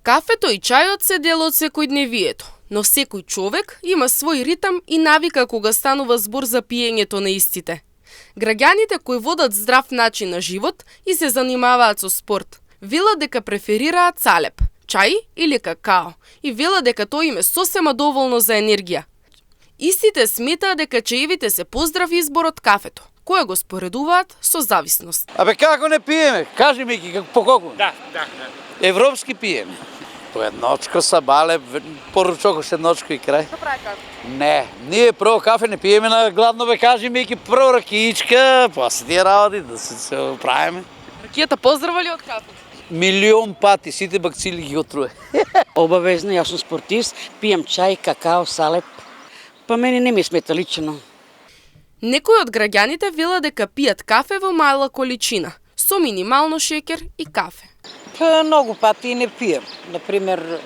Кафето и чајот се дел од секојдневието, но секој човек има свој ритам и навика кога станува збор за пиењето на истите. Граѓаните кои водат здрав начин на живот и се занимаваат со спорт, велат дека преферираат салеп, чај или какао и велат дека тоа им е сосема доволно за енергија. Истите сметаат дека чаевите се поздрав избор од кафето, кое го споредуваат со зависност. Абе како не пиеме? Кажи ми ги по колку? Да. Европски пиеме. По едночко са бале, поручоко се едночко и крај. Што прави кафе? Не, ние прво кафе не пиеме на гладно, бе, кажи ми ги прво ракиичка, после тие работи да се оправиме. Ракијата поздрава ли од кафе? Милион пати, сите бакцили ги отруе. Обавезно, јас сум спортист, пијам чај, какао, салеп. Па мене не ми смета лично. Некои од граѓаните велат дека пијат кафе во мала количина, со минимално шеќер и кафе. Многу пати не пием. Например,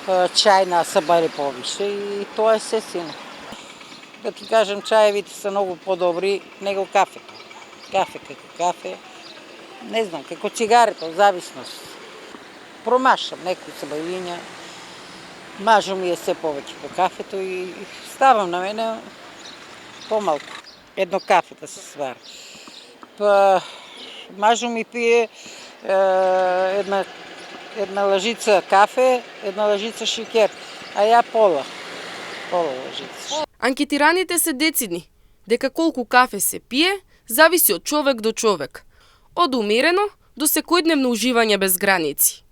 чај на сабаре повише и тоа е се сина. Да ти кажем, чаевите се многу подобри него кафето. Кафе како кафе, не знам, како цигарето, зависност. Промашам некои сабајиња, мажу ми е се повеќе по кафето и ставам на мене помалку. Едно кафе да се свари. Па мажу ми пие една лажица кафе, една лажица шеќер, а ја пола лажица. Анкетираните се децидни дека колку кафе се пие зависи од човек до човек, од умерено до секојдневно уживање без граници.